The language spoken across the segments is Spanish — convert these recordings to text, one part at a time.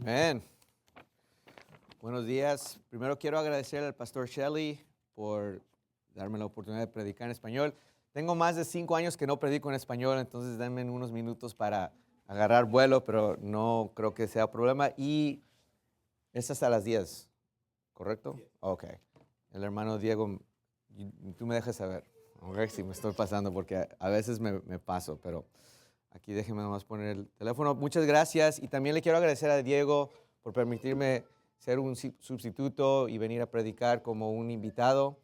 Amén. Buenos días. Primero quiero agradecer al pastor Shelley por darme la oportunidad de predicar en español. Tengo más de 5 años que no predico en español, entonces denme unos minutos para agarrar vuelo, pero no creo que sea problema. Y es hasta las 10, ¿correcto? Ok. El hermano Diego, tú me dejas saber, okay, si me estoy pasando, porque a veces me paso, pero aquí déjeme nomás poner el teléfono. Muchas gracias. Y también le quiero agradecer a Diego por permitirme ser un sustituto y venir a predicar como un invitado.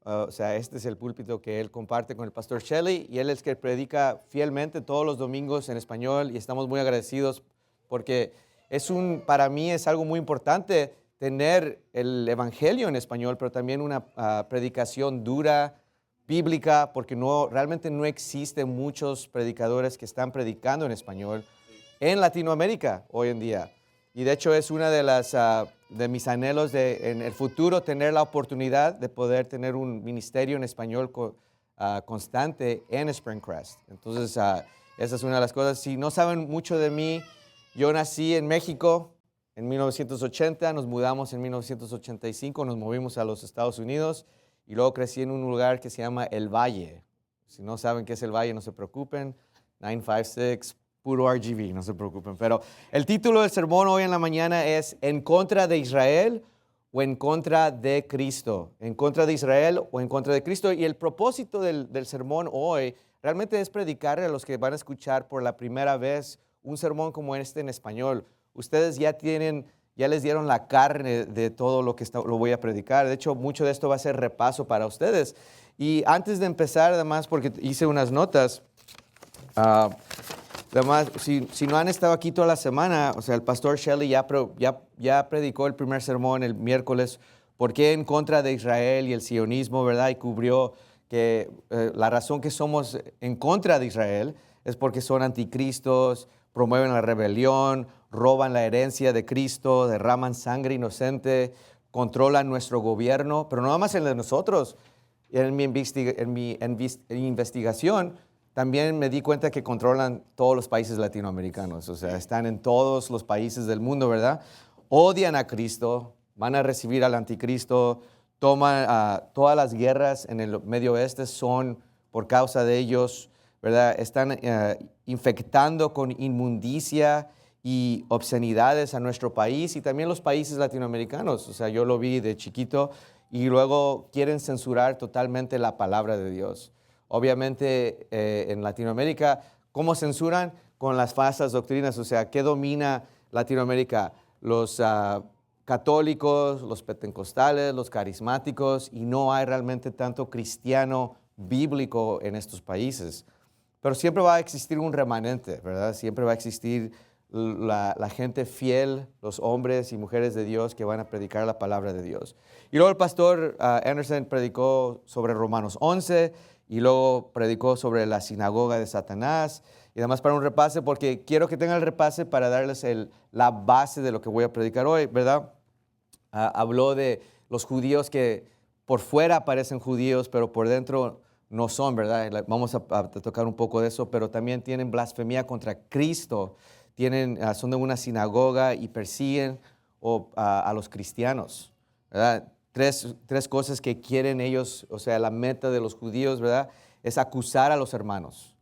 O sea, este es el púlpito que él comparte con el pastor Shelley y él es el que predica fielmente todos los domingos en español y estamos muy agradecidos porque para mí es algo muy importante tener el evangelio en español, pero también una predicación dura, bíblica, porque realmente no existen muchos predicadores que están predicando en español en Latinoamérica hoy en día. Y de hecho es una de mis anhelos en el futuro tener la oportunidad de poder tener un ministerio en español constante en Springcrest. Entonces, esa es una de las cosas. Si no saben mucho de mí, yo nací en México en 1980, nos mudamos en 1985, nos movimos a los Estados Unidos y luego crecí en un lugar que se llama El Valle. Si no saben qué es El Valle, no se preocupen. 956 puro RGB, no se preocupen. Pero el título del sermón hoy en la mañana es ¿En contra de Israel o en contra de Cristo? ¿En contra de Israel o en contra de Cristo? Y el propósito del sermón hoy realmente es predicar a los que van a escuchar por la primera vez un sermón como este en español. Ustedes ya les dieron la carne de todo lo que lo voy a predicar. De hecho, mucho de esto va a ser repaso para ustedes. Y antes de empezar, además, porque hice unas notas, además, si no han estado aquí toda la semana, o sea, el pastor Shelley ya predicó el primer sermón el miércoles, ¿por qué en contra de Israel y el sionismo, verdad? Y cubrió que la razón que somos en contra de Israel es porque son anticristos, promueven la rebelión, roban la herencia de Cristo, derraman sangre inocente, controlan nuestro gobierno, pero no nada más el de nosotros. En mi investigación, también me di cuenta que controlan todos los países latinoamericanos, o sea, están en todos los países del mundo, ¿verdad? Odian a Cristo, van a recibir al anticristo, toman todas las guerras en el Medio Oeste son por causa de ellos, ¿verdad? Están infectando con inmundicia y obscenidades a nuestro país y también los países latinoamericanos. O sea, yo lo vi de chiquito y luego quieren censurar totalmente la palabra de Dios. Obviamente en Latinoamérica, ¿cómo censuran? Con las falsas doctrinas. O sea, ¿qué domina Latinoamérica? Los católicos, los pentecostales, los carismáticos, y no hay realmente tanto cristiano bíblico en estos países. Pero siempre va a existir un remanente, ¿verdad? Siempre va a existir la gente fiel, los hombres y mujeres de Dios que van a predicar la palabra de Dios. Y luego el pastor Anderson predicó sobre Romanos 11 y luego predicó sobre la sinagoga de Satanás. Y además para un repase, porque quiero que tengan el repase para darles la base de lo que voy a predicar hoy, ¿verdad? Habló de los judíos que por fuera parecen judíos, pero por dentro no son, ¿verdad? Vamos a tocar un poco de eso, pero también tienen blasfemia contra Cristo. Son de una sinagoga y persiguen a los cristianos, ¿verdad? Tres cosas que quieren ellos, o sea, la meta de los judíos, ¿verdad? Es acusar a los hermanos,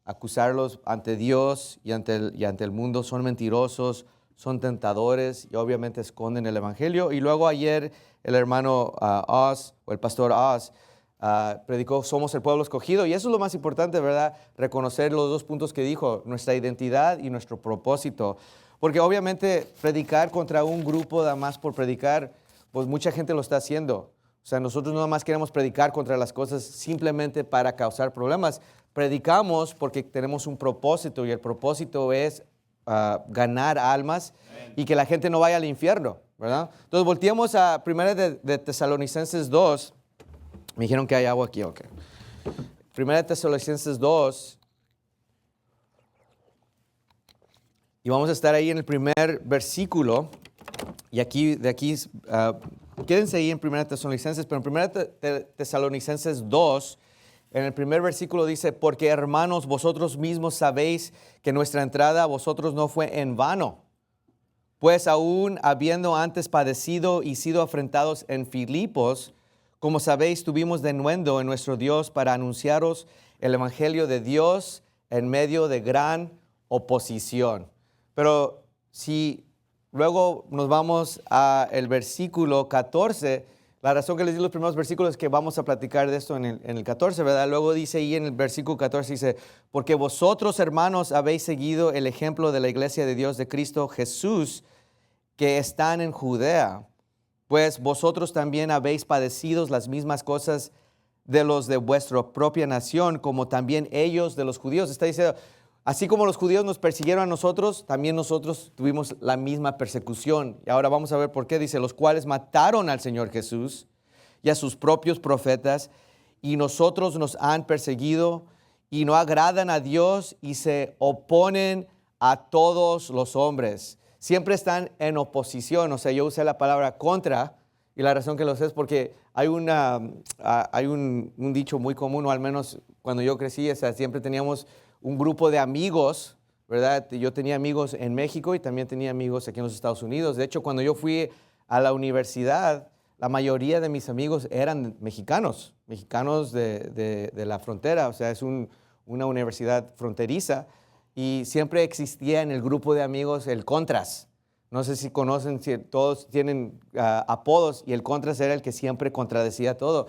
acusarlos ante Dios y ante el mundo. Son mentirosos, son tentadores y obviamente esconden el evangelio. Y luego ayer el hermano Oz, o el pastor Oz, predicó somos el pueblo escogido, y eso es lo más importante, ¿verdad? Reconocer los dos puntos que dijo, nuestra identidad y nuestro propósito, porque obviamente predicar contra un grupo nada más por predicar, pues mucha gente lo está haciendo. O sea, nosotros no nada más queremos predicar contra las cosas simplemente para causar problemas, predicamos porque tenemos un propósito, y el propósito es ganar almas y que la gente no vaya al infierno, ¿verdad? Entonces volteamos a 1 de Tesalonicenses 2. Me dijeron que hay agua aquí, ok. 1 Tesalonicenses 2. Y vamos a estar ahí en el primer versículo. Y quédense ahí en 1 Tesalonicenses, pero en 1 Tesalonicenses 2, en el primer versículo dice, porque hermanos, vosotros mismos sabéis que nuestra entrada a vosotros no fue en vano. Pues aún habiendo antes padecido y sido afrentados en Filipos, como sabéis, tuvimos denuendo en nuestro Dios para anunciaros el Evangelio de Dios en medio de gran oposición. Pero si luego nos vamos al versículo 14, la razón que les di los primeros versículos es que vamos a platicar de esto en el 14, ¿verdad? Luego dice ahí en el versículo 14, dice, porque vosotros, hermanos, habéis seguido el ejemplo de la iglesia de Dios de Cristo Jesús, que están en Judea, pues vosotros también habéis padecido las mismas cosas de los de vuestra propia nación, como también ellos de los judíos. Está diciendo, así como los judíos nos persiguieron a nosotros, también nosotros tuvimos la misma persecución. Y ahora vamos a ver por qué. Dice, los cuales mataron al Señor Jesús y a sus propios profetas, y nosotros nos han perseguido, y no agradan a Dios, y se oponen a todos los hombres. Siempre están en oposición. O sea, yo usé la palabra contra, y la razón que lo sé es porque hay un dicho muy común, o al menos cuando yo crecí, o sea, siempre teníamos un grupo de amigos, ¿verdad? Yo tenía amigos en México y también tenía amigos aquí en los Estados Unidos. De hecho, cuando yo fui a la universidad, la mayoría de mis amigos eran mexicanos de la frontera. O sea, es una universidad fronteriza. Y siempre existía en el grupo de amigos el Contras. No sé si conocen, si todos tienen apodos, y el Contras era el que siempre contradecía todo.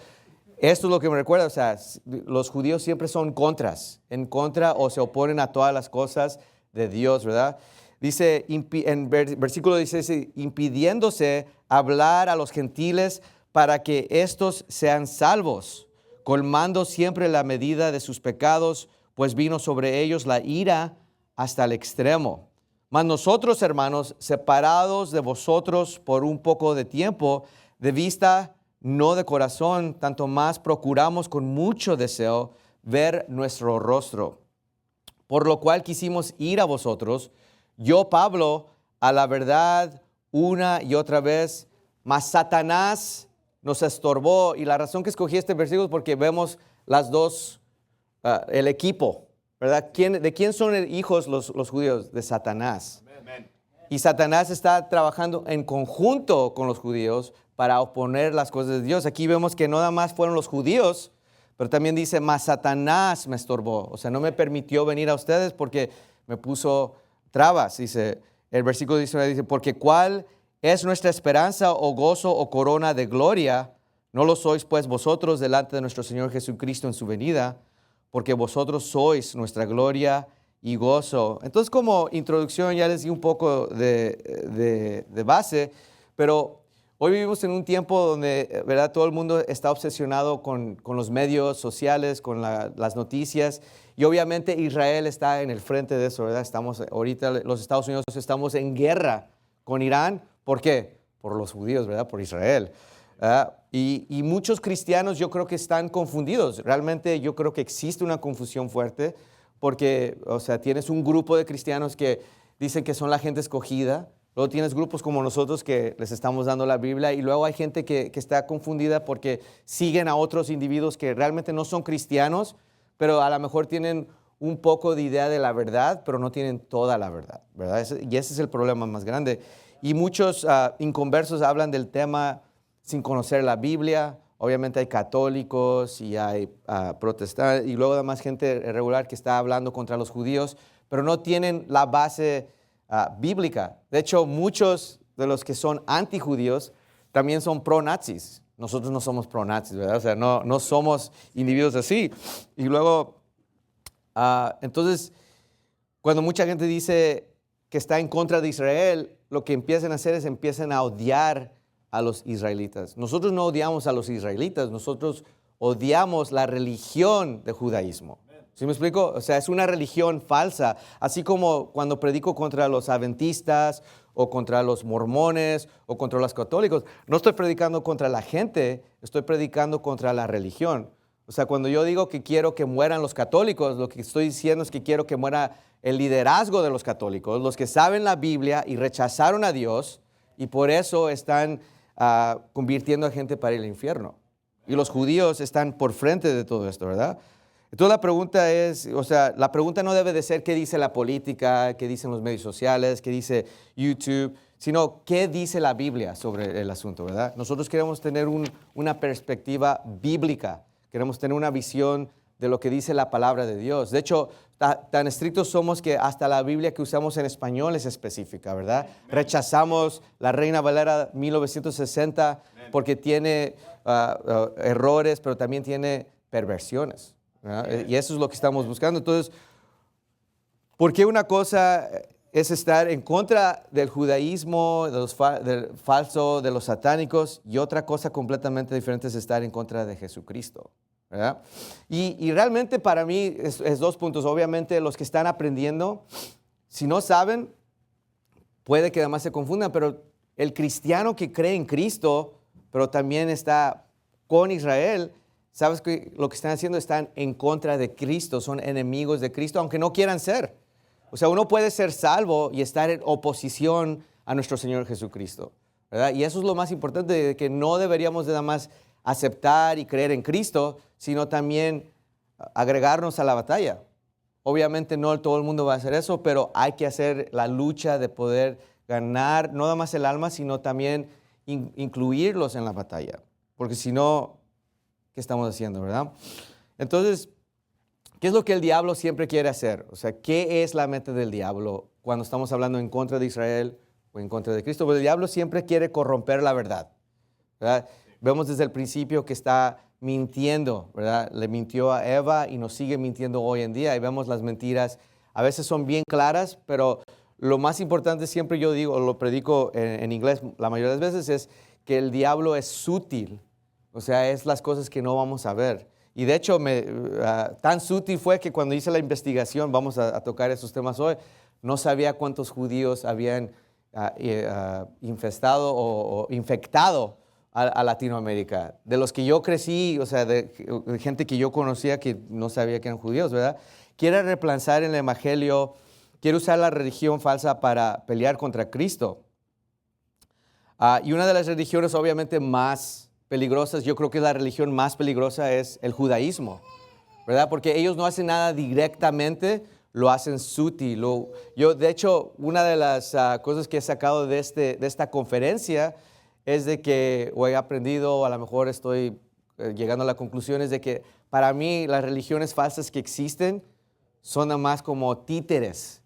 Esto es lo que me recuerda, o sea, los judíos siempre son contras, en contra o se oponen a todas las cosas de Dios, ¿verdad? Dice en versículo 16, impidiéndose hablar a los gentiles para que éstos sean salvos, colmando siempre la medida de sus pecados, pues vino sobre ellos la ira hasta el extremo. Mas nosotros, hermanos, separados de vosotros por un poco de tiempo, de vista, no de corazón, tanto más procuramos con mucho deseo ver nuestro rostro. Por lo cual quisimos ir a vosotros, yo, Pablo, a la verdad una y otra vez, mas Satanás nos estorbó. Y la razón que escogí este versículo es porque vemos las dos, el equipo, ¿verdad? ¿De quién son hijos los judíos? De Satanás. Amen. Y Satanás está trabajando en conjunto con los judíos para oponer las cosas de Dios. Aquí vemos que no nada más fueron los judíos, pero también dice, mas Satanás me estorbó. O sea, no me permitió venir a ustedes porque me puso trabas. Dice, el versículo dice, porque ¿cuál es nuestra esperanza o gozo o corona de gloria? No lo sois pues vosotros delante de nuestro Señor Jesucristo en su venida, porque vosotros sois nuestra gloria y gozo. Entonces, como introducción, ya les di un poco de base, pero hoy vivimos en un tiempo donde, ¿verdad?, todo el mundo está obsesionado con los medios sociales, con las noticias, y obviamente Israel está en el frente de eso, ¿verdad? Ahorita los Estados Unidos estamos en guerra con Irán. ¿Por qué? Por los judíos, ¿verdad? Por Israel. Y muchos cristianos yo creo que están confundidos. Realmente yo creo que existe una confusión fuerte porque, o sea, tienes un grupo de cristianos que dicen que son la gente escogida. Luego tienes grupos como nosotros que les estamos dando la Biblia, y luego hay gente que está confundida porque siguen a otros individuos que realmente no son cristianos, pero a lo mejor tienen un poco de idea de la verdad, pero no tienen toda la verdad, ¿verdad? Y ese es el problema más grande. Y muchos inconversos hablan del tema sin conocer la Biblia. Obviamente hay católicos y hay protestantes, y luego además gente regular que está hablando contra los judíos, pero no tienen la base bíblica. De hecho, muchos de los que son antijudíos también son pro-nazis. Nosotros no somos pro-nazis, ¿verdad? O sea, no somos individuos así. Y luego, entonces, cuando mucha gente dice que está en contra de Israel, lo que empiezan a hacer es empiezan a odiar a los israelitas. Nosotros no odiamos a los israelitas, nosotros odiamos la religión del judaísmo. ¿Sí me explico? O sea, es una religión falsa. Así como cuando predico contra los adventistas o contra los mormones o contra los católicos, no estoy predicando contra la gente, estoy predicando contra la religión. O sea, cuando yo digo que quiero que mueran los católicos, lo que estoy diciendo es que quiero que muera el liderazgo de los católicos, los que saben la Biblia y rechazaron a Dios, y por eso están convirtiendo a gente para el infierno. Y los judíos están por frente de todo esto, ¿verdad? Entonces la pregunta es, o sea, la pregunta no debe de ser qué dice la política, qué dicen los medios sociales, qué dice YouTube. sino qué dice la Biblia sobre el asunto, ¿verdad? Nosotros queremos tener una perspectiva bíblica, queremos tener una visión de lo que dice la palabra de Dios. De hecho, tan estrictos somos que hasta la Biblia que usamos en español es específica, ¿verdad? Rechazamos la Reina Valera 1960 porque tiene errores, pero también tiene perversiones, ¿verdad? Y eso es lo que estamos buscando. Entonces, ¿por qué una cosa es estar en contra del judaísmo, del falso, de los satánicos, y otra cosa completamente diferente es estar en contra de Jesucristo? ¿Verdad? Y realmente para mí es dos puntos. Obviamente los que están aprendiendo, si no saben, puede que además se confundan, pero el cristiano que cree en Cristo, pero también está con Israel, ¿sabes que lo que están haciendo? Están en contra de Cristo, son enemigos de Cristo, aunque no quieran ser. O sea, uno puede ser salvo y estar en oposición a nuestro Señor Jesucristo, ¿verdad? Y eso es lo más importante, de que no deberíamos nada más aceptar y creer en Cristo, sino también agregarnos a la batalla. Obviamente no todo el mundo va a hacer eso, pero hay que hacer la lucha de poder ganar no nada más el alma, sino también incluirlos en la batalla. Porque si no, ¿qué estamos haciendo, verdad? Entonces, ¿qué es lo que el diablo siempre quiere hacer? O sea, ¿qué es la meta del diablo cuando estamos hablando en contra de Israel o en contra de Cristo? Pues el diablo siempre quiere corromper la verdad, ¿verdad? Vemos desde el principio que está mintiendo, ¿verdad? Le mintió a Eva y nos sigue mintiendo hoy en día. Y vemos las mentiras, a veces son bien claras, pero lo más importante siempre yo digo, lo predico en inglés la mayoría de las veces, es que el diablo es sutil. O sea, es las cosas que no vamos a ver. Y de hecho, tan sutil fue que cuando hice la investigación, vamos a tocar esos temas hoy, no sabía cuántos judíos habían infestado o infectado a Latinoamérica. De los que yo crecí, o sea, de gente que yo conocía que no sabía que eran judíos, ¿verdad? Quiere reemplazar el evangelio, quiere usar la religión falsa para pelear contra Cristo. Y una de las religiones obviamente más peligrosas, yo creo que la religión más peligrosa es el judaísmo, ¿verdad? Porque ellos no hacen nada directamente, lo hacen sutil. Yo, de hecho, una de las cosas que he sacado de esta conferencia es de que, o he aprendido, o a lo mejor estoy llegando a la conclusión, es de que para mí las religiones falsas que existen son nada más como títeres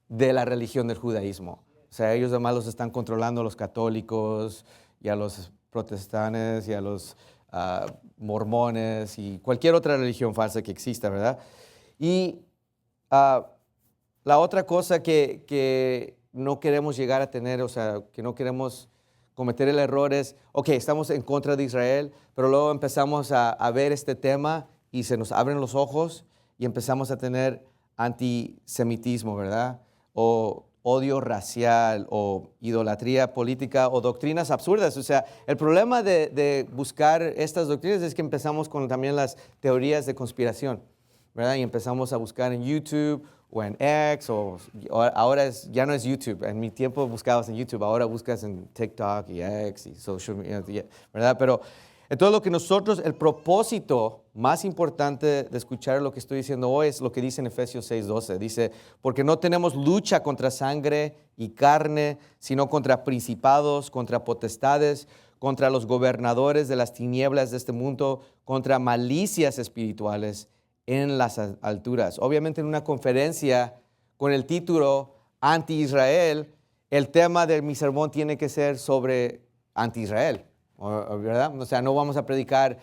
de la religión del judaísmo. O sea, ellos además los están controlando a los católicos y a los protestantes y a los mormones y cualquier otra religión falsa que exista, ¿verdad? Y la otra cosa que no queremos llegar a tener, o sea, que no queremos cometer el error es, ok, estamos en contra de Israel, pero luego empezamos a ver este tema y se nos abren los ojos y empezamos a tener antisemitismo, ¿verdad? O odio racial o idolatría política o doctrinas absurdas. O sea, el problema de buscar estas doctrinas es que empezamos con también las teorías de conspiración, ¿verdad? Y empezamos a buscar en YouTube o en X, o ahora ya no es YouTube. En mi tiempo buscabas en YouTube, ahora buscas en TikTok y X y social media, ¿verdad? Pero entonces lo que nosotros, el propósito más importante de escuchar lo que estoy diciendo hoy es lo que dice en Efesios 6:12. Dice, porque no tenemos lucha contra sangre y carne, sino contra principados, contra potestades, contra los gobernadores de las tinieblas de este mundo, contra malicias espirituales en las alturas. Obviamente en una conferencia con el título Anti-Israel, el tema de mi sermón tiene que ser sobre anti-Israel, ¿verdad? O sea, no vamos a predicar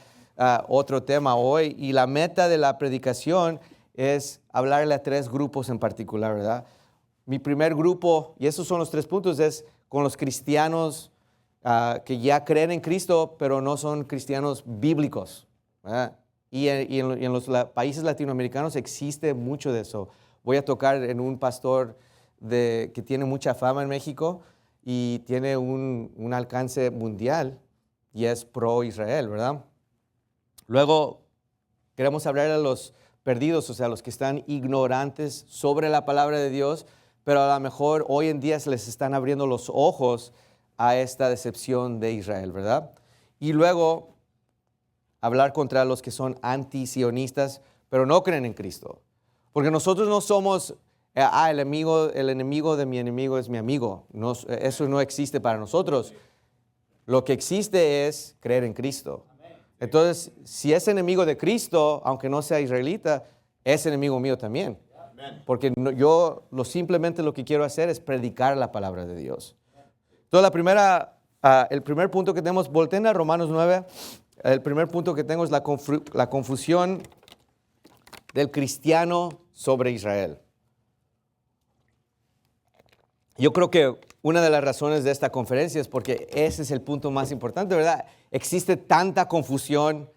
otro tema hoy, y la meta de la predicación es hablarle a tres grupos en particular, ¿verdad? Mi primer grupo, y esos son los 3 puntos, es con los cristianos que ya creen en Cristo, pero no son cristianos bíblicos, ¿verdad? Y en los países latinoamericanos existe mucho de eso. Voy a tocar en un pastor que tiene mucha fama en México y tiene un alcance mundial y es pro-Israel, ¿verdad? Luego queremos hablar a los perdidos, o sea, los que están ignorantes sobre la palabra de Dios, pero a lo mejor hoy en día se les están abriendo los ojos a esta decepción de Israel, ¿verdad? Y luego hablar contra los que son antisionistas, pero no creen en Cristo. Porque nosotros no somos el enemigo de mi enemigo es mi amigo. No, eso no existe para nosotros. Lo que existe es creer en Cristo. Entonces, si es enemigo de Cristo, aunque no sea israelita, es enemigo mío también. Porque simplemente lo que quiero hacer es predicar la palabra de Dios. Entonces, el primer punto que tenemos, volteen a Romanos 9. El primer punto que tengo es la confusión del cristiano sobre Israel. Yo creo que una de las razones de esta conferencia es porque ese es el punto más importante, ¿verdad? Existe tanta confusión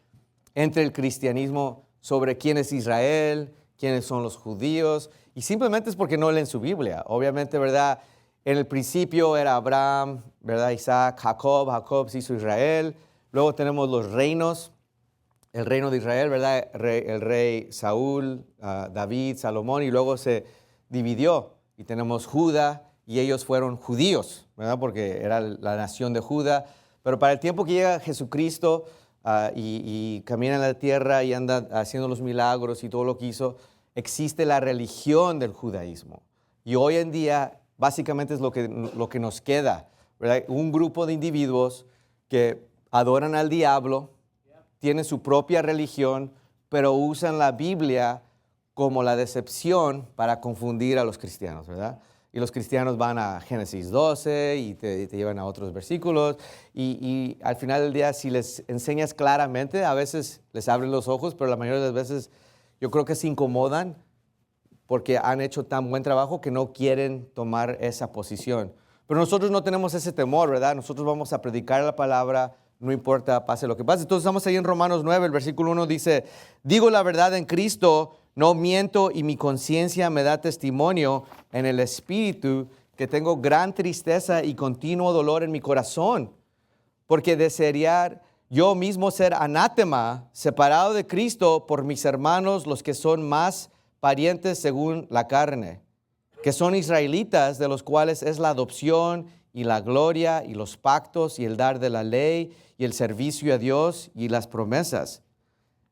entre el cristianismo sobre quién es Israel, quiénes son los judíos, y simplemente es porque no leen su Biblia. Obviamente, ¿verdad? En el principio era Abraham, ¿verdad? Isaac, Jacob se hizo Israel. Luego tenemos los reinos, el reino de Israel, ¿verdad? El rey Saúl, David, Salomón, y luego se dividió. Y tenemos Judá, y ellos fueron judíos, ¿verdad? Porque era la nación de Judá. Pero para el tiempo que llega Jesucristo y camina en la tierra y anda haciendo los milagros y todo lo que hizo, existe la religión del judaísmo. Y hoy en día, básicamente es lo que nos queda, ¿verdad? Un grupo de individuos que adoran al diablo, tienen su propia religión, pero usan la Biblia como la decepción para confundir a los cristianos, ¿verdad? Y los cristianos van a Génesis 12 y te llevan a otros versículos. Y al final del día, si les enseñas claramente, a veces les abren los ojos, pero la mayoría de las veces yo creo que se incomodan porque han hecho tan buen trabajo que no quieren tomar esa posición. Pero nosotros no tenemos ese temor, ¿verdad? Nosotros vamos a predicar la palabra, no importa, pase lo que pase. Entonces estamos ahí en Romanos 9, el versículo 1 dice, digo la verdad en Cristo, no miento y mi conciencia me da testimonio en el Espíritu que tengo gran tristeza y continuo dolor en mi corazón, porque desearía yo mismo ser anátema, separado de Cristo por mis hermanos, los que son más parientes según la carne, que son israelitas, de los cuales es la adopción y la gloria y los pactos y el dar de la ley y el servicio a Dios y las promesas,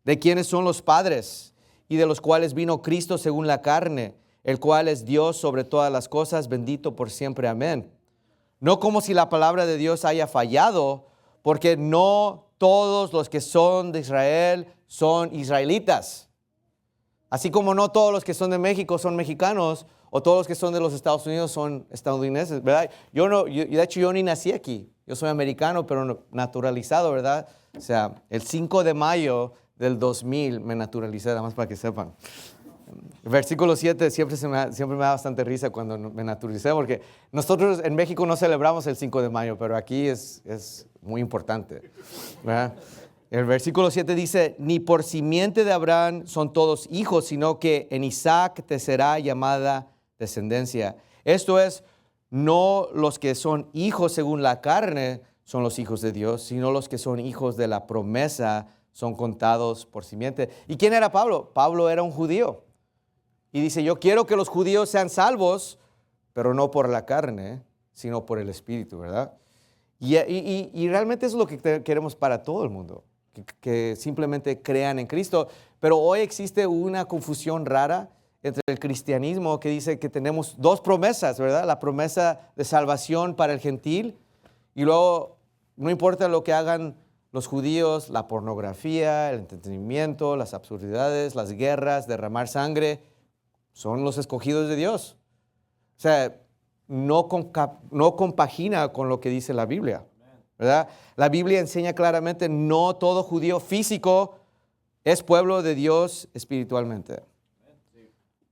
de quienes son los padres y de los cuales vino Cristo según la carne, el cual es Dios sobre todas las cosas, bendito por siempre. Amén. No como si la palabra de Dios haya fallado, porque no todos los que son de Israel son israelitas. Así como no todos los que son de México son mexicanos, o todos los que son de los Estados Unidos son estadounidenses, ¿verdad? De hecho, yo ni nací aquí. Yo soy americano, pero naturalizado, ¿verdad? O sea, el 5 de mayo del 2000 me naturalicé, nada más para que sepan. El versículo 7 siempre me da bastante risa cuando me naturalicé, porque nosotros en México no celebramos el 5 de mayo, pero aquí es muy importante, ¿verdad? El versículo 7 dice, ni por simiente de Abraham son todos hijos, sino que en Isaac te será llamada descendencia. Esto es, no los que son hijos según la carne son los hijos de Dios, sino los que son hijos de la promesa son contados por simiente. ¿Y quién era Pablo? Pablo era un judío. Y dice, yo quiero que los judíos sean salvos, pero no por la carne, sino por el Espíritu, ¿verdad? Y realmente eso es lo que queremos para todo el mundo, que simplemente crean en Cristo. Pero hoy existe una confusión rara entre el cristianismo que dice que tenemos dos promesas, ¿verdad? La promesa de salvación para el gentil y luego no importa lo que hagan los judíos, la pornografía, el entretenimiento, las absurdidades, las guerras, derramar sangre, son los escogidos de Dios. O sea, no compagina con lo que dice la Biblia, ¿verdad? La Biblia enseña claramente, no todo judío físico es pueblo de Dios espiritualmente.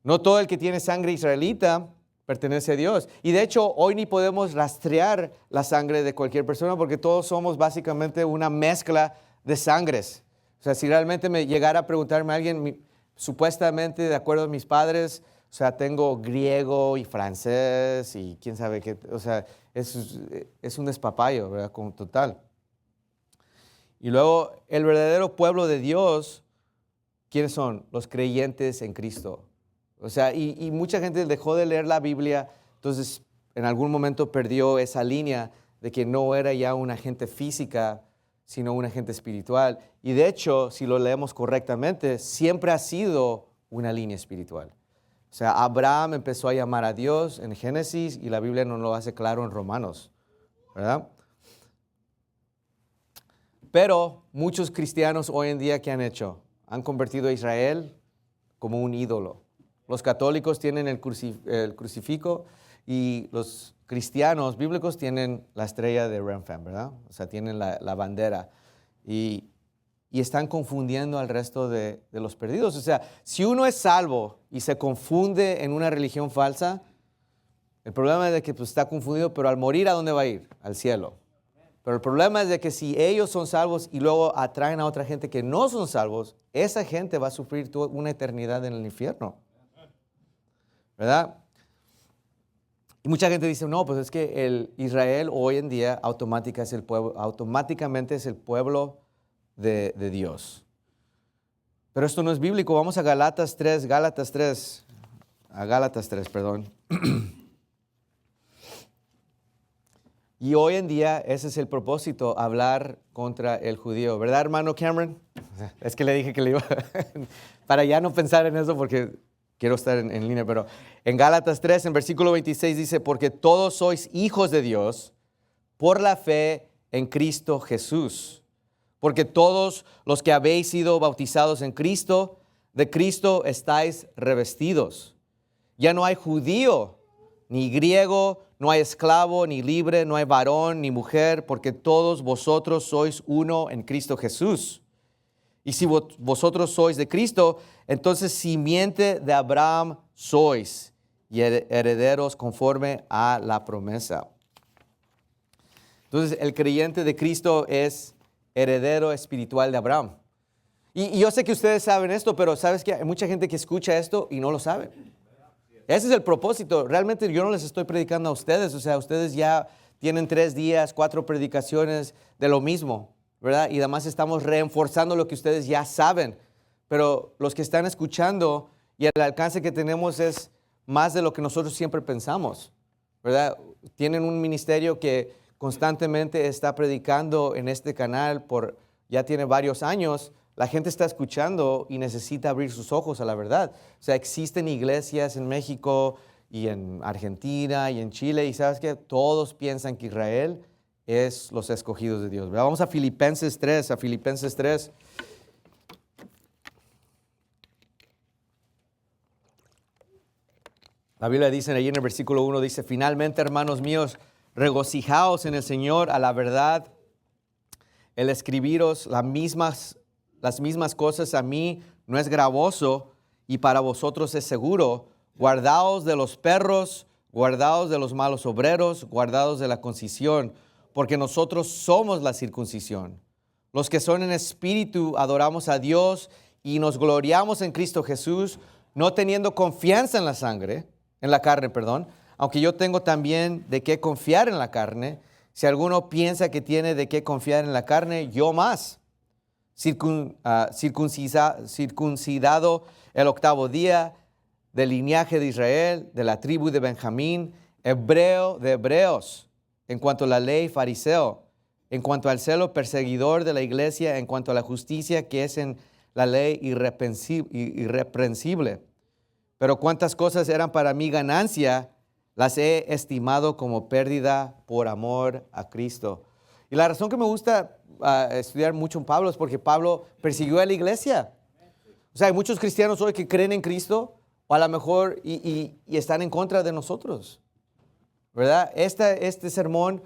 No todo el que tiene sangre israelita pertenece a Dios. Y de hecho, hoy ni podemos rastrear la sangre de cualquier persona porque todos somos básicamente una mezcla de sangres. O sea, si realmente me llegara a preguntarme a alguien, supuestamente, de acuerdo a mis padres, o sea, tengo griego y francés y quién sabe qué, o sea, es un despapayo, ¿verdad? Como total. Y luego, el verdadero pueblo de Dios, ¿quiénes son? Los creyentes en Cristo. O sea, y mucha gente dejó de leer la Biblia, entonces en algún momento perdió esa línea de que no era ya una gente física, sino una gente espiritual. Y de hecho, si lo leemos correctamente, siempre ha sido una línea espiritual. O sea, Abraham empezó a llamar a Dios en Génesis y la Biblia no lo hace claro en Romanos, ¿verdad? Pero muchos cristianos hoy en día, ¿qué han hecho? Han convertido a Israel como un ídolo. Los católicos tienen el crucifijo y los cristianos bíblicos tienen la estrella de Remphan, ¿verdad? O sea, tienen la bandera. Y están confundiendo al resto de los perdidos. O sea, si uno es salvo y se confunde en una religión falsa, el problema es de que pues, está confundido, pero al morir, ¿a dónde va a ir? Al cielo. Pero el problema es de que si ellos son salvos y luego atraen a otra gente que no son salvos, esa gente va a sufrir toda una eternidad en el infierno. ¿Verdad? Y mucha gente dice, no, pues es que el Israel hoy en día automáticamente es el pueblo de Dios. Pero esto no es bíblico. Vamos a Gálatas 3, perdón. Y hoy en día ese es el propósito, hablar contra el judío. ¿Verdad, hermano Cameron? Es que le dije que le iba para ya no pensar en eso porque quiero estar en línea. Pero en Gálatas 3, en versículo 26 dice, porque todos sois hijos de Dios por la fe en Cristo Jesús. Porque todos los que habéis sido bautizados en Cristo, de Cristo estáis revestidos. Ya no hay judío ni griego, no hay esclavo, ni libre, no hay varón, ni mujer, porque todos vosotros sois uno en Cristo Jesús. Y si vosotros sois de Cristo, entonces simiente de Abraham sois y herederos conforme a la promesa. Entonces el creyente de Cristo es heredero espiritual de Abraham. Y yo sé que ustedes saben esto, pero ¿sabes qué? Hay mucha gente que escucha esto y no lo sabe. Ese es el propósito. Realmente yo no les estoy predicando a ustedes. O sea, ustedes ya tienen 3 días, 4 predicaciones de lo mismo, ¿verdad? Y además estamos reforzando lo que ustedes ya saben. Pero los que están escuchando y el alcance que tenemos es más de lo que nosotros siempre pensamos, ¿verdad? Tienen un ministerio que constantemente está predicando en este canal ya tiene varios años. La gente está escuchando y necesita abrir sus ojos a la verdad. O sea, existen iglesias en México y en Argentina y en Chile y ¿sabes qué? Todos piensan que Israel es los escogidos de Dios, ¿verdad? Vamos a Filipenses 3, La Biblia dice ahí en el versículo 1, dice, finalmente, hermanos míos, regocijaos en el Señor. A la verdad, el escribiros las mismas cosas a mí no es gravoso y para vosotros es seguro. Guardaos de los perros, guardaos de los malos obreros, guardaos de la concisión, porque nosotros somos la circuncisión. Los que son en espíritu adoramos a Dios y nos gloriamos en Cristo Jesús, no teniendo confianza en la carne, aunque yo tengo también de qué confiar en la carne. Si alguno piensa que tiene de qué confiar en la carne, yo más. Circuncidado el 8º día, del linaje de Israel, de la tribu de Benjamín, hebreo de hebreos, en cuanto a la ley, fariseo, en cuanto al celo, perseguidor de la iglesia, en cuanto a la justicia que es en la ley, irreprensible. Pero cuántas cosas eran para mí ganancia, las he estimado como pérdida por amor a Cristo. Y la razón que me gusta estudiar mucho en Pablo es porque Pablo persiguió a la iglesia. O sea, hay muchos cristianos hoy que creen en Cristo o a lo mejor y están en contra de nosotros, ¿verdad? Este sermón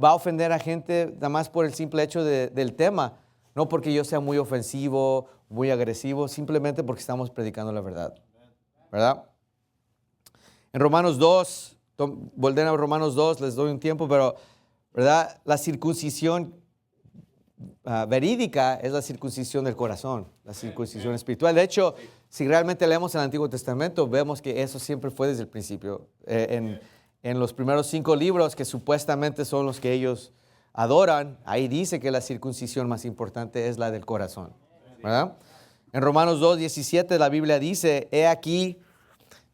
va a ofender a gente nada más por el simple hecho del tema, no porque yo sea muy ofensivo, muy agresivo, simplemente porque estamos predicando la verdad, ¿verdad? En Romanos 2, volver a Romanos 2, les doy un tiempo, pero ¿verdad? La circuncisión verídica es la circuncisión del corazón, la circuncisión espiritual. De hecho, si realmente leemos el Antiguo Testamento, vemos que eso siempre fue desde el principio. En los primeros 5 libros, que supuestamente son los que ellos adoran, ahí dice que la circuncisión más importante es la del corazón, ¿verdad? En Romanos 2:17 la Biblia dice, he aquí,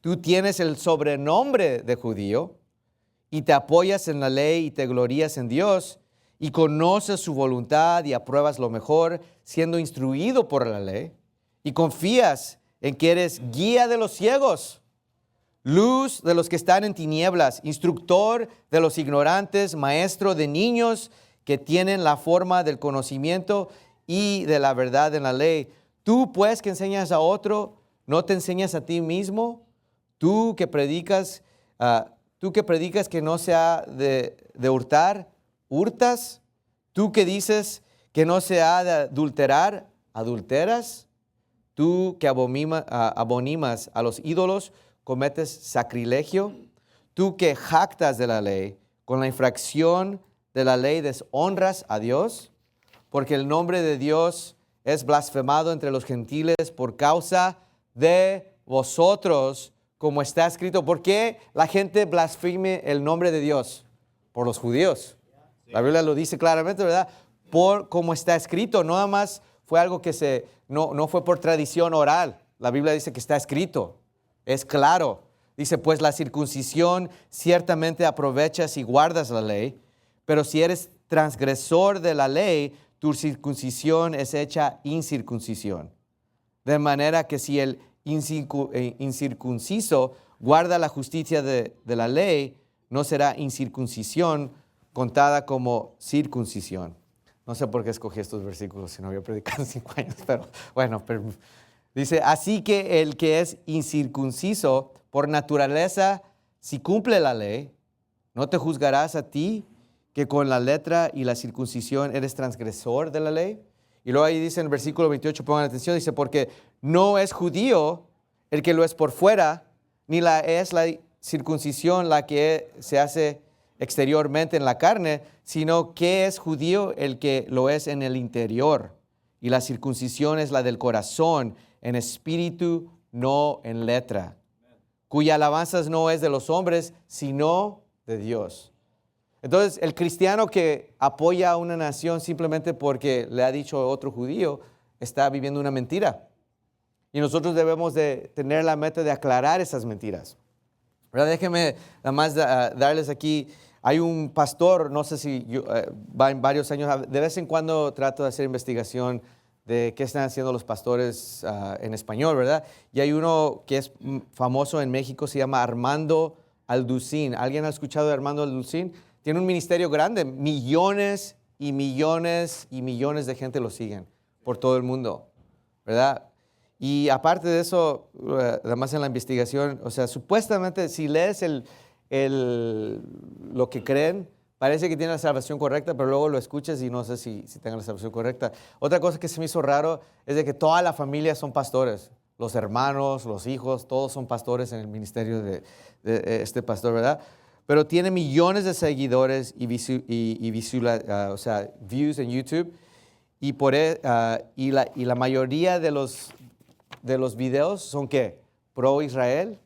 tú tienes el sobrenombre de judío, y te apoyas en la ley y te glorías en Dios y conoces su voluntad y apruebas lo mejor, siendo instruido por la ley y confías en que eres guía de los ciegos, luz de los que están en tinieblas, instructor de los ignorantes, maestro de niños que tienen la forma del conocimiento y de la verdad en la ley. Tú, pues, que enseñas a otro, ¿no te enseñas a ti mismo? Tú que predicas que no se ha de hurtar, ¿hurtas? Tú que dices que no se ha de adulterar, ¿adulteras? Tú que abominas a los ídolos, ¿cometes sacrilegio? Tú que jactas de la ley, con la infracción de la ley deshonras a Dios, porque el nombre de Dios es blasfemado entre los gentiles por causa de vosotros, como está escrito. ¿Por qué la gente blasfeme el nombre de Dios? Por los judíos. La Biblia lo dice claramente, ¿verdad? Por como está escrito. No nada más fue algo que no fue por tradición oral. La Biblia dice que está escrito. Es claro. Dice, pues la circuncisión ciertamente aprovechas y guardas la ley, pero si eres transgresor de la ley, tu circuncisión es hecha incircuncisión. De manera que si el incircunciso guarda la justicia de la ley, no será incircuncisión contada como circuncisión. No sé por qué escogí estos versículos si no había predicado en 5 años, pero bueno, dice, así que el que es incircunciso por naturaleza, si cumple la ley, ¿no te juzgarás a ti que con la letra y la circuncisión eres transgresor de la ley? Y luego ahí dice en el versículo 28, pongan atención, dice, porque no es judío el que lo es por fuera, ni es la circuncisión la que se hace exteriormente en la carne, sino que es judío el que lo es en el interior. Y la circuncisión es la del corazón, en espíritu, no en letra, cuya alabanza no es de los hombres, sino de Dios. Entonces, el cristiano que apoya a una nación simplemente porque le ha dicho a otro judío, está viviendo una mentira. Y nosotros debemos de tener la meta de aclarar esas mentiras. ¿Verdad? Déjenme nada más darles aquí, hay un pastor, no sé si va en varios años, de vez en cuando trato de hacer investigación de qué están haciendo los pastores en español, ¿verdad? Y hay uno que es famoso en México, se llama Armando Alducín. ¿Alguien ha escuchado de Armando Alducín? Tiene un ministerio grande, millones y millones y millones de gente lo siguen por todo el mundo, ¿verdad? Y aparte de eso, además en la investigación, o sea, supuestamente si lees lo que creen, parece que tienen la salvación correcta, pero luego lo escuchas y no sé si tengan la salvación correcta. Otra cosa que se me hizo raro es de que toda la familia son pastores. Los hermanos, los hijos, todos son pastores en el ministerio de este pastor, ¿verdad? Pero tiene millones de seguidores y views en YouTube. Y la mayoría de los videos son ¿qué? Pro Israel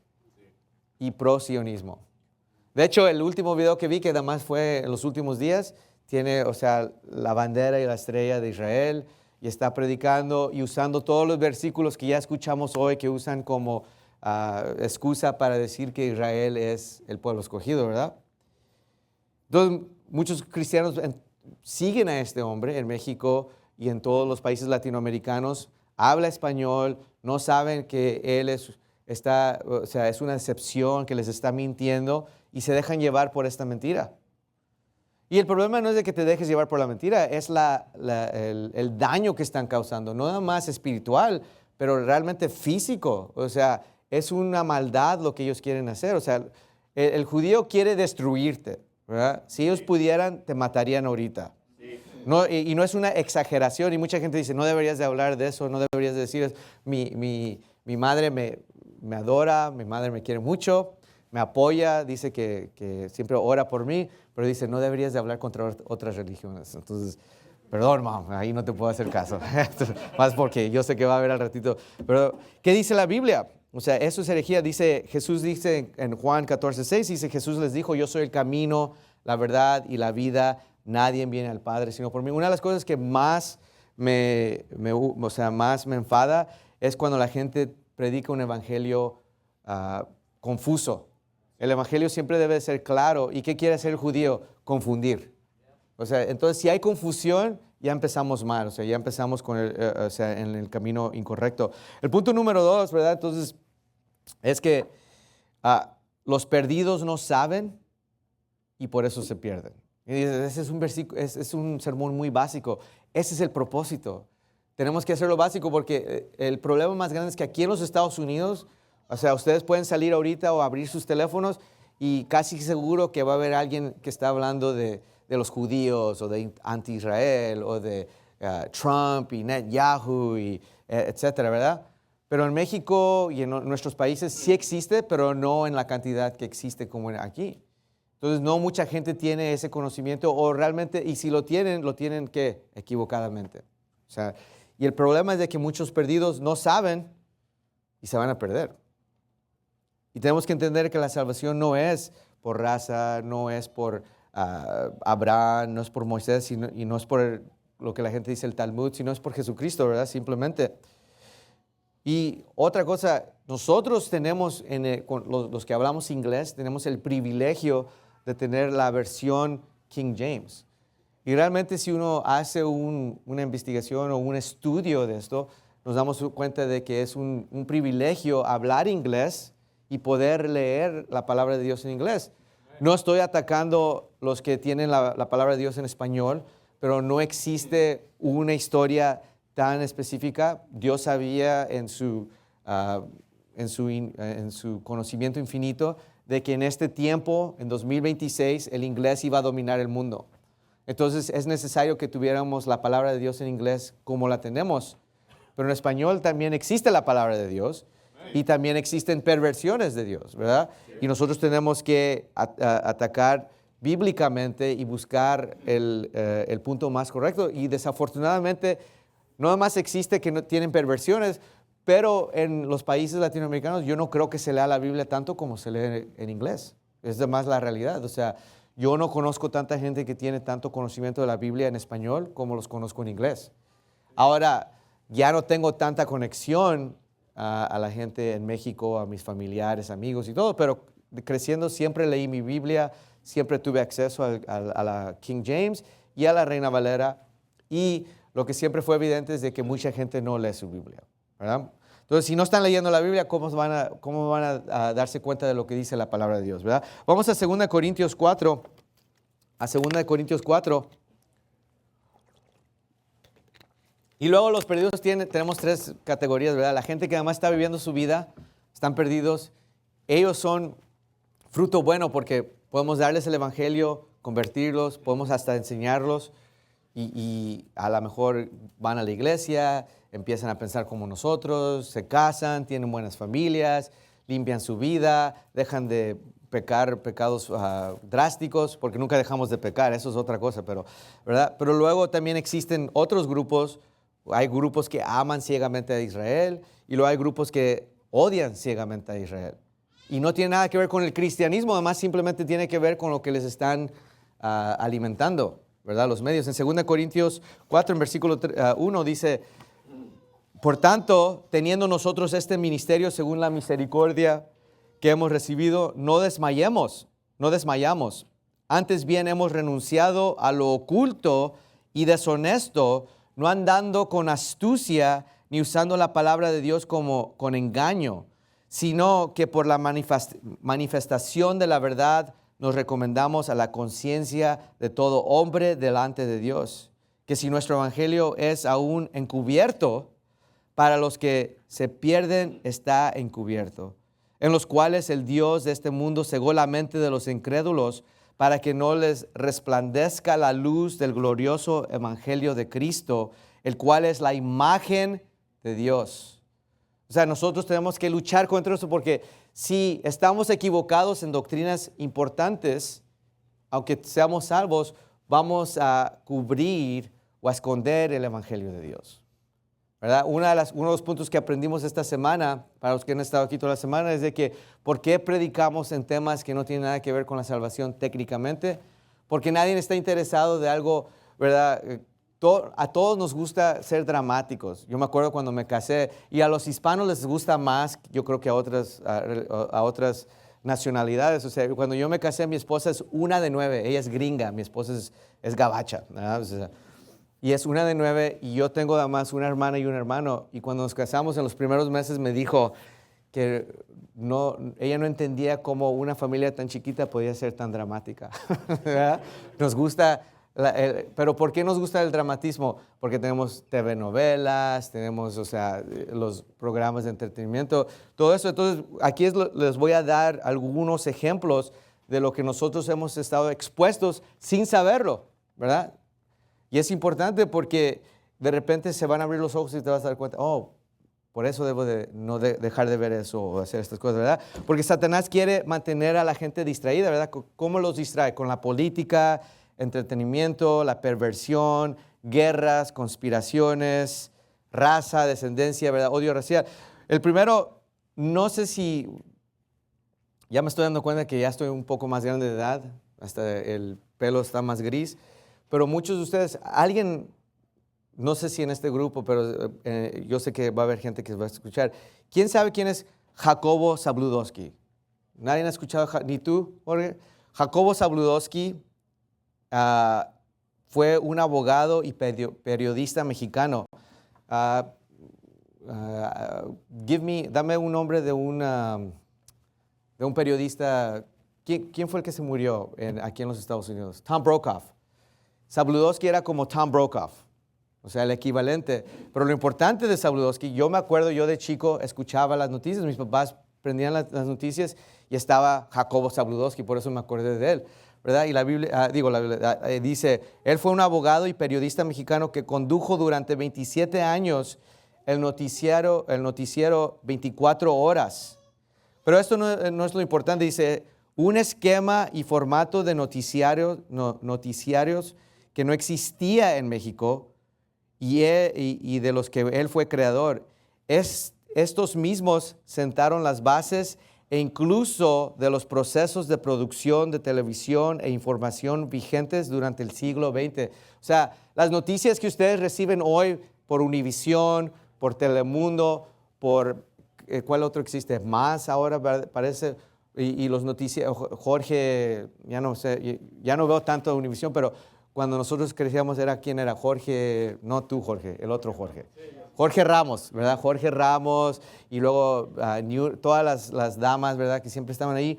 y pro sionismo. De hecho, el último video que vi, que además fue en los últimos días, tiene, o sea, la bandera y la estrella de Israel y está predicando y usando todos los versículos que ya escuchamos hoy, que usan como excusa para decir que Israel es el pueblo escogido, ¿verdad? Entonces, muchos cristianos siguen a este hombre en México y en todos los países latinoamericanos, habla español, no saben que él es una decepción, que les está mintiendo y se dejan llevar por esta mentira. Y el problema no es de que te dejes llevar por la mentira, es el daño que están causando, no nada más espiritual, pero realmente físico. O sea, es una maldad lo que ellos quieren hacer. O sea, el judío quiere destruirte, ¿verdad? Si ellos pudieran, te matarían ahorita. No, y no es una exageración, y mucha gente dice, no deberías de hablar de eso, no deberías de decir eso. Mi madre me adora, mi madre me quiere mucho, me apoya, dice que siempre ora por mí, pero dice, no deberías de hablar contra otras religiones. Entonces, perdón, mamá, ahí no te puedo hacer caso. Más porque yo sé que va a haber al ratito. Pero, ¿qué dice la Biblia? O sea, eso es herejía. Jesús dice en Juan 14:6, dice, Jesús les dijo, yo soy el camino, la verdad y la vida. Nadie viene al Padre sino por mí. Una de las cosas que más más me enfada es cuando la gente predica un evangelio confuso. El evangelio siempre debe ser claro. ¿Y qué quiere hacer el judío? Confundir. O sea, entonces si hay confusión, ya empezamos mal, o sea, ya empezamos o sea, en el camino incorrecto. El punto número 2, ¿verdad? Entonces, es que los perdidos no saben y por eso se pierden. Y ese es un versículo, es un sermón muy básico. Ese es el propósito. Tenemos que hacer lo básico porque el problema más grande es que aquí en los Estados Unidos, o sea, ustedes pueden salir ahorita o abrir sus teléfonos y casi seguro que va a haber alguien que está hablando de los judíos o de anti-Israel o de Trump y Netanyahu y etcétera, ¿verdad? Pero en México y en nuestros países sí existe, pero no en la cantidad que existe como aquí. Entonces, no mucha gente tiene ese conocimiento o realmente, y si lo tienen ¿qué? Equivocadamente. O sea, y el problema es de que muchos perdidos no saben y se van a perder. Y tenemos que entender que la salvación no es por raza, no es por Abraham, no es por Moisés y no es por lo que la gente dice el Talmud, sino es por Jesucristo, ¿verdad? Simplemente. Y otra cosa, nosotros tenemos, con los que hablamos inglés, tenemos el privilegio de tener la versión King James. Y realmente si uno hace una investigación o un estudio de esto, nos damos cuenta de que es un privilegio hablar inglés y poder leer la palabra de Dios en inglés. No estoy atacando los que tienen la palabra de Dios en español, pero no existe una historia tan específica. Dios sabía en su conocimiento infinito de que en este tiempo, en 2026, el inglés iba a dominar el mundo. Entonces es necesario que tuviéramos la palabra de Dios en inglés como la tenemos. Pero en español también existe la palabra de Dios y también existen perversiones de Dios, ¿verdad? Y nosotros tenemos que atacar bíblicamente y buscar el punto más correcto. Y desafortunadamente, no nomás existe que no tienen perversiones, pero en los países latinoamericanos yo no creo que se lea la Biblia tanto como se lee en inglés. Es más la realidad. O sea, yo no conozco tanta gente que tiene tanto conocimiento de la Biblia en español como los conozco en inglés. Ahora, ya no tengo tanta conexión a la gente en México, a mis familiares, amigos y todo, pero creciendo siempre leí mi Biblia, siempre tuve acceso a la King James y a la Reina Valera, y lo que siempre fue evidente es de que mucha gente no lee su Biblia, ¿verdad? Entonces, si no están leyendo la Biblia, ¿cómo van a darse cuenta de lo que dice la palabra de Dios, ¿verdad? Vamos a 2 Corintios 4, a 2 Corintios 4. Y luego los perdidos tenemos 3 categorías, ¿verdad? La gente que además está viviendo su vida, están perdidos. Ellos son fruto bueno porque podemos darles el evangelio, convertirlos, podemos hasta enseñarlos y a lo mejor van a la iglesia, empiezan a pensar como nosotros, se casan, tienen buenas familias, limpian su vida, dejan de pecar pecados drásticos, porque nunca dejamos de pecar, eso es otra cosa, ¿verdad? Pero luego también existen otros grupos. Hay grupos que aman ciegamente a Israel y luego hay grupos que odian ciegamente a Israel. Y no tiene nada que ver con el cristianismo, además simplemente tiene que ver con lo que les están alimentando, ¿verdad? Los medios. En 2 Corintios 4, en versículo 1 dice: por tanto, teniendo nosotros este ministerio según la misericordia que hemos recibido, no desmayamos. Antes bien hemos renunciado a lo oculto y deshonesto, no andando con astucia ni usando la palabra de Dios como con engaño, sino que por la manifestación de la verdad nos recomendamos a la conciencia de todo hombre delante de Dios. Que si nuestro evangelio es aún encubierto, para los que se pierden está encubierto, en los cuales el Dios de este mundo cegó la mente de los incrédulos para que no les resplandezca la luz del glorioso evangelio de Cristo, el cual es la imagen de Dios. O sea, nosotros tenemos que luchar contra eso porque si estamos equivocados en doctrinas importantes, aunque seamos salvos, vamos a cubrir o a esconder el evangelio de Dios, ¿verdad? Uno de los puntos que aprendimos esta semana, para los que han estado aquí toda la semana, es de que ¿por qué predicamos en temas que no tienen nada que ver con la salvación técnicamente? Porque nadie está interesado de algo, ¿verdad? A todos nos gusta ser dramáticos. Yo me acuerdo cuando me casé, y a los hispanos les gusta más, yo creo que a otras nacionalidades. O sea, cuando yo me casé, mi esposa es una de 9, ella es gringa, mi esposa es gabacha, ¿verdad? O sea, Y es una de 9 y yo tengo además una hermana y un hermano. Y cuando nos casamos en los primeros meses me dijo que ella no entendía cómo una familia tan chiquita podía ser tan dramática. ¿Verdad? Nos gusta, pero ¿por qué nos gusta el dramatismo? Porque tenemos TV novelas, tenemos, o sea, los programas de entretenimiento, todo eso. Entonces, aquí les voy a dar algunos ejemplos de lo que nosotros hemos estado expuestos sin saberlo, ¿verdad? Y es importante porque de repente se van a abrir los ojos y te vas a dar cuenta, oh, por eso debo de no dejar de ver eso o hacer estas cosas, ¿verdad? Porque Satanás quiere mantener a la gente distraída, ¿verdad? ¿Cómo los distrae? Con la política, entretenimiento, la perversión, guerras, conspiraciones, raza, descendencia, ¿verdad? Odio racial. El primero, no sé si, ya me estoy dando cuenta que ya estoy un poco más grande de edad, hasta el pelo está más gris, pero muchos de ustedes, alguien, no sé si en este grupo, pero yo sé que va a haber gente que va a escuchar. ¿Quién sabe quién es Jacobo Zabludovsky? ¿Nadie ha escuchado? ¿Ni tú, Jorge? Jacobo Zabludovsky fue un abogado y periodista mexicano. Dame un nombre de un periodista. ¿Quién fue el que se murió aquí en los Estados Unidos? Tom Brokaw. Zabludovsky era como Tom Brokaw. O sea, el equivalente. Pero lo importante de Zabludovsky, yo me acuerdo, yo de chico escuchaba las noticias, mis papás prendían las noticias y estaba Jacobo Zabludovsky, por eso me acordé de él, ¿verdad? Y la Biblia, dice, él fue un abogado y periodista mexicano que condujo durante 27 años el noticiero 24 horas. Pero esto no es lo importante, dice, un esquema y formato de noticiarios que no existía en México, y de los que él fue creador. Estos mismos sentaron las bases e incluso de los procesos de producción de televisión e información vigentes durante el siglo XX. O sea, las noticias que ustedes reciben hoy por Univisión, por Telemundo, por, ¿cuál otro existe? Más ahora parece, y los noticias, Jorge, ya no sé, ya no veo tanto Univisión, pero cuando nosotros crecíamos ¿quién era? Jorge, no tú Jorge, el otro Jorge. Jorge Ramos, ¿verdad? Jorge Ramos y luego todas las damas, ¿verdad? Que siempre estaban ahí.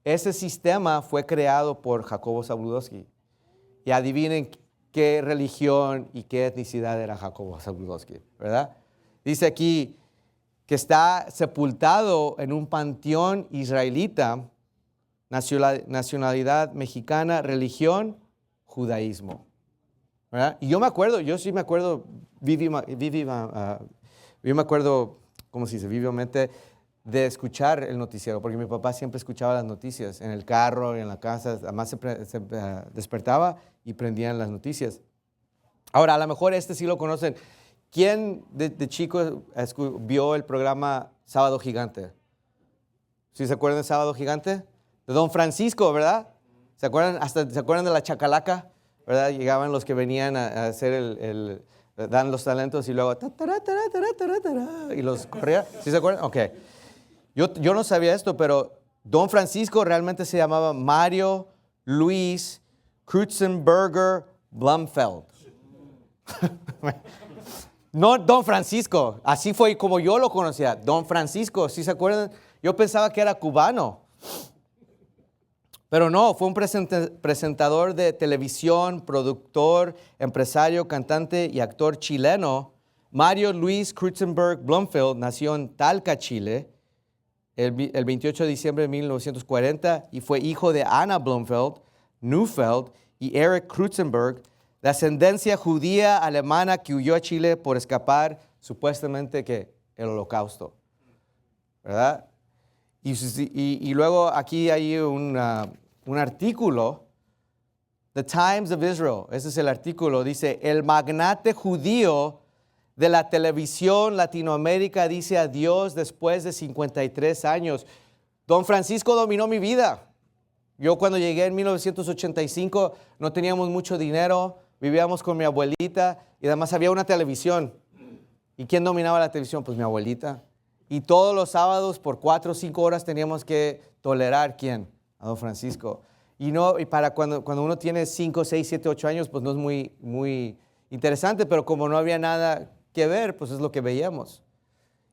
Ese sistema fue creado por Jacobo Zabludovsky. Y adivinen qué religión y qué etnicidad era Jacobo Zabludovsky, ¿verdad? Dice aquí que está sepultado en un panteón israelita, nacionalidad mexicana, religión, judaísmo, ¿verdad? Y yo sí me acuerdo, yo me acuerdo, ¿cómo se dice? Vivamente de escuchar el noticiero, porque mi papá siempre escuchaba las noticias en el carro, en la casa, además se despertaba y prendían las noticias. Ahora, a lo mejor sí lo conocen. ¿Quién de chico vio el programa Sábado Gigante? ¿Sí se acuerdan de Sábado Gigante? De Don Francisco, ¿verdad? ¿Se acuerdan de la chacalaca? ¿Verdad? Llegaban los que venían a hacer dan los talentos y luego y los corría. ¿Sí se acuerdan? Ok. Yo no sabía esto, pero Don Francisco realmente se llamaba Mario Luis Krutzenberger Blumfeld. No Don Francisco, así fue como yo lo conocía. Don Francisco, ¿sí se acuerdan? Yo pensaba que era cubano. Pero no, fue un presentador de televisión, productor, empresario, cantante y actor chileno. Mario Luis Krutzenberger Blumfeld nació en Talca, Chile, el 28 de diciembre de 1940 y fue hijo de Anna Blumfeld, Neufeld y Eric Krutzenberg, de ascendencia judía alemana que huyó a Chile por escapar supuestamente que el Holocausto, ¿verdad? Y luego aquí hay un artículo, The Times of Israel, ese es el artículo, dice, el magnate judío de la televisión Latinoamérica dice adiós después de 53 años. Don Francisco dominó mi vida. Yo cuando llegué en 1985 no teníamos mucho dinero, vivíamos con mi abuelita y además había una televisión. ¿Y quién dominaba la televisión? Pues mi abuelita. Y todos los sábados por 4 o 5 horas teníamos que tolerar, ¿quién? A Don Francisco. Y para cuando uno tiene 5, 6, 7, 8 años, pues no es muy interesante, pero como no había nada que ver, pues es lo que veíamos.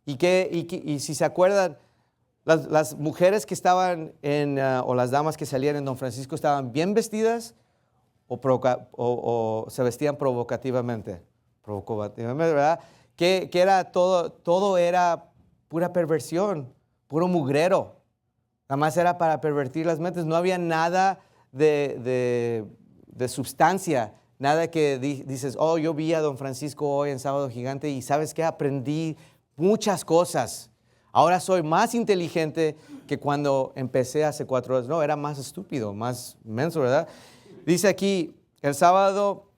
Y si se acuerdan, las mujeres que estaban o las damas que salían en Don Francisco estaban bien vestidas o se vestían provocativamente, ¿verdad? Que era todo era pura perversión, puro mugrero. Nada más era para pervertir las mentes. No había nada de sustancia, nada que dices, oh, yo vi a Don Francisco hoy en Sábado Gigante y ¿sabes qué? Aprendí muchas cosas. Ahora soy más inteligente que cuando empecé hace 4 horas. No, era más estúpido, más menso, ¿verdad? Dice aquí, el sábado,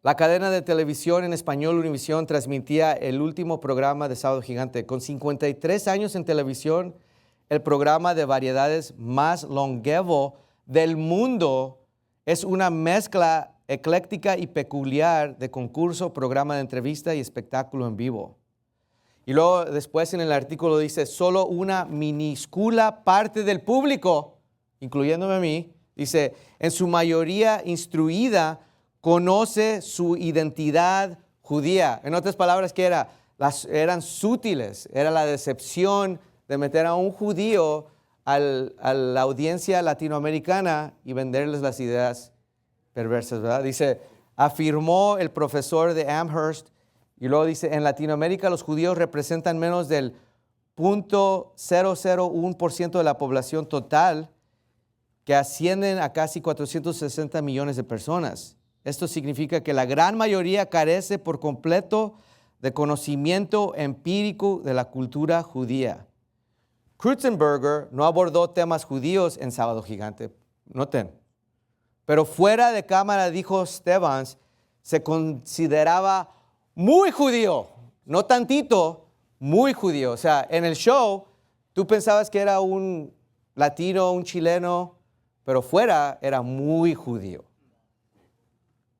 la cadena de televisión en español Univisión transmitía el último programa de Sábado Gigante. Con 53 años en televisión, el programa de variedades más longevo del mundo es una mezcla ecléctica y peculiar de concurso, programa de entrevista y espectáculo en vivo. Y luego después en el artículo dice, solo una minúscula parte del público, incluyéndome a mí, dice, en su mayoría instruida, conoce su identidad judía. En otras palabras, ¿qué era? Eran sutiles, era la decepción de meter a un judío a la audiencia latinoamericana y venderles las ideas perversas, ¿verdad? Dice, afirmó el profesor de Amherst, y luego dice, en Latinoamérica los judíos representan menos del 0.001% de la población total, que ascienden a casi 460 millones de personas. Esto significa que la gran mayoría carece por completo de conocimiento empírico de la cultura judía. Kreuzenberger no abordó temas judíos en Sábado Gigante, noten, pero fuera de cámara, dijo Stevens, se consideraba muy judío, no tantito, muy judío. O sea, en el show tú pensabas que era un latino, un chileno, pero fuera era muy judío.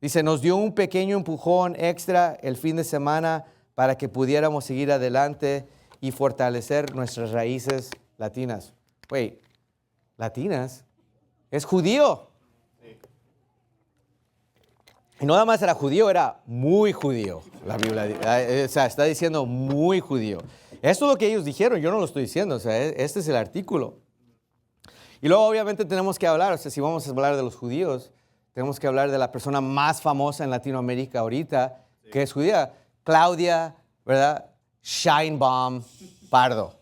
Dice, nos dio un pequeño empujón extra el fin de semana para que pudiéramos seguir adelante y fortalecer nuestras raíces latinas. Wait, ¿latinas? Es judío. Y no nada más era judío, era muy judío. La Biblia, o sea, está diciendo muy judío. Esto es lo que ellos dijeron, yo no lo estoy diciendo, o sea, este es el artículo. Y luego obviamente tenemos que hablar, o sea, si vamos a hablar de los judíos, tenemos que hablar de la persona más famosa en Latinoamérica ahorita, que es judía, Claudia, ¿verdad? Sheinbaum Pardo.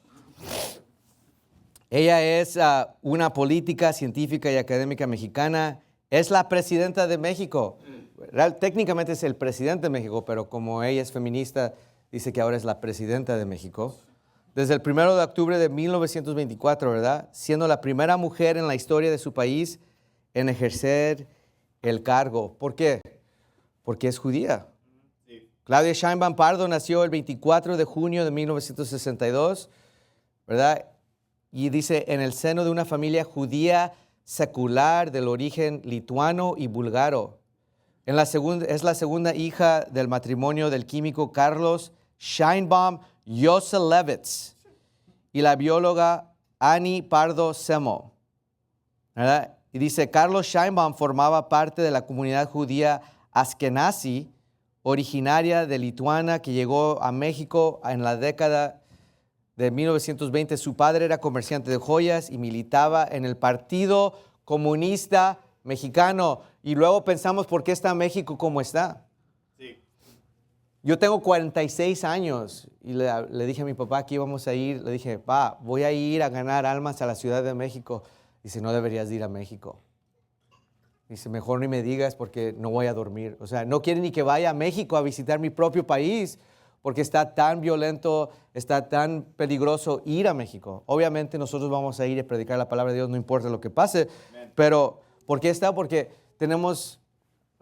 Ella es una política, científica y académica mexicana, es la presidenta de México. Técnicamente es el presidente de México, pero como ella es feminista, dice que ahora es la presidenta de México. Desde el 1 de octubre de 1924, ¿verdad? Siendo la primera mujer en la historia de su país en ejercer el cargo. ¿Por qué? Porque es judía. Sí. Claudia Sheinbaum Pardo nació el 24 de junio de 1962, ¿verdad? Y dice, en el seno de una familia judía secular del origen lituano y búlgaro. Es la segunda hija del matrimonio del químico Carlos Sheinbaum Yoselevitz y la bióloga Annie Pardo Semo, ¿verdad? Y dice, Carlos Sheinbaum formaba parte de la comunidad judía Askenazi, originaria de Lituania, que llegó a México en la década de 1920. Su padre era comerciante de joyas y militaba en el Partido Comunista Mexicano. Y luego pensamos, ¿por qué está México como está? Sí. Yo tengo 46 años y le dije a mi papá que íbamos a ir. Le dije, pa, voy a ir a ganar almas a la Ciudad de México. Dice, no deberías ir a México. Dice, mejor ni me digas porque no voy a dormir. O sea, no quiere ni que vaya a México a visitar mi propio país porque está tan violento, está tan peligroso ir a México. Obviamente nosotros vamos a ir a predicar la palabra de Dios, no importa lo que pase. Amen. Pero, ¿por qué está? Porque tenemos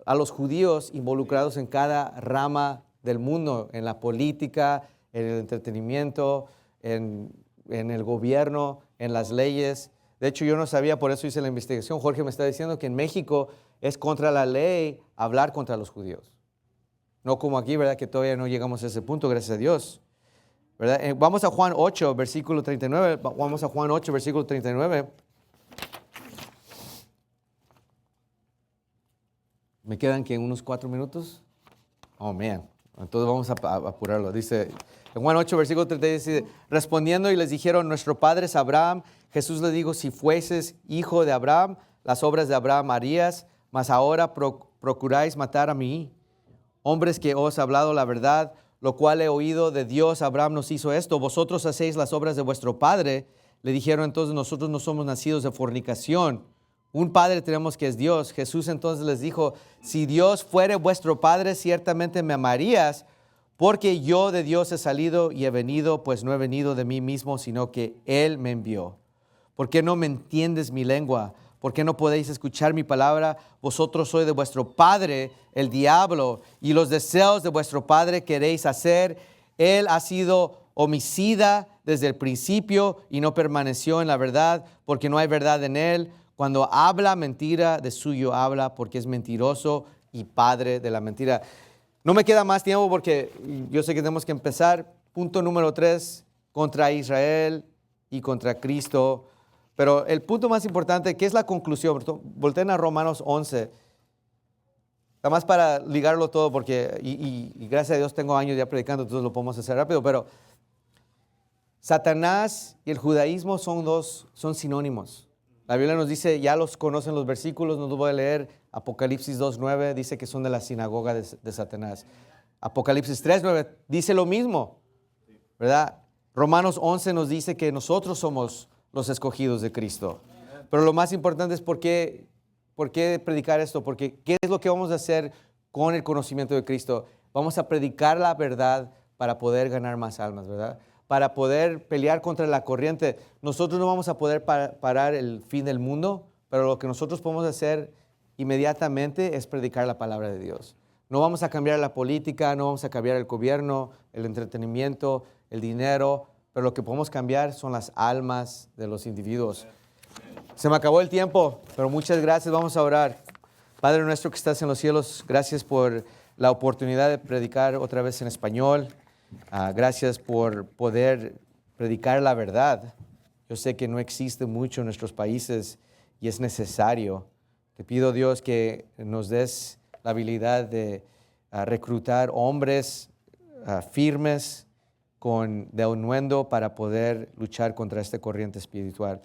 a los judíos involucrados en cada rama del mundo, en la política, en el entretenimiento, en el gobierno, en las leyes. De hecho, yo no sabía, por eso hice la investigación. Jorge me está diciendo que en México es contra la ley hablar contra los judíos. No como aquí, ¿verdad? Que todavía no llegamos a ese punto, gracias a Dios. ¿Verdad? Vamos a Juan 8, versículo 39. Vamos a Juan 8, versículo 39. Me quedan que unos 4 minutos. Oh, man. Entonces vamos a apurarlo. Dice, en Juan 8, versículo 30, dice, respondiendo y les dijeron, nuestro padre es Abraham. Jesús le dijo, si fueses hijo de Abraham, las obras de Abraham harías, mas ahora procuráis matar a mí. Hombres que os he hablado la verdad, lo cual he oído de Dios, Abraham nos hizo esto. Vosotros hacéis las obras de vuestro padre. Le dijeron entonces, nosotros no somos nacidos de fornicación. Un padre tenemos que es Dios. Jesús entonces les dijo, si Dios fuere vuestro padre, ciertamente me amarías, porque yo de Dios he salido y he venido, pues no he venido de mí mismo, sino que Él me envió. ¿Por qué no me entiendes mi lengua? ¿Por qué no podéis escuchar mi palabra? Vosotros sois de vuestro padre, el diablo, y los deseos de vuestro padre queréis hacer. Él ha sido homicida desde el principio y no permaneció en la verdad, porque no hay verdad en él. Cuando habla mentira, de suyo habla, porque es mentiroso y padre de la mentira. No me queda más tiempo porque yo sé que tenemos que empezar. Punto número 3, contra Israel y contra Cristo. Pero el punto más importante, ¿qué es la conclusión? Volteen a Romanos 11. Nada más para ligarlo todo, porque, y gracias a Dios tengo años ya predicando, entonces lo podemos hacer rápido, pero Satanás y el judaísmo son sinónimos. La Biblia nos dice, ya los conocen los versículos, no los voy a leer. Apocalipsis 2:9 dice que son de la sinagoga de Satanás. Apocalipsis 3:9 dice lo mismo, ¿verdad? Romanos 11 nos dice que nosotros somos los escogidos de Cristo. Pero lo más importante es ¿por qué predicar esto? Porque ¿qué es lo que vamos a hacer con el conocimiento de Cristo? Vamos a predicar la verdad para poder ganar más almas, ¿verdad? Para poder pelear contra la corriente. Nosotros no vamos a poder parar el fin del mundo, pero lo que nosotros podemos hacer inmediatamente es predicar la palabra de Dios. No vamos a cambiar la política, no vamos a cambiar el gobierno, el entretenimiento, el dinero, pero lo que podemos cambiar son las almas de los individuos. Se me acabó el tiempo, pero muchas gracias. Vamos a orar. Padre nuestro que estás en los cielos, gracias por la oportunidad de predicar otra vez en español. Gracias por poder predicar la verdad. Yo sé que no existe mucho en nuestros países y es necesario. Te pido, Dios, que nos des la habilidad de reclutar hombres firmes con denuendo para poder luchar contra esta corriente espiritual.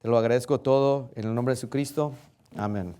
Te lo agradezco todo en el nombre de Jesucristo. Amén.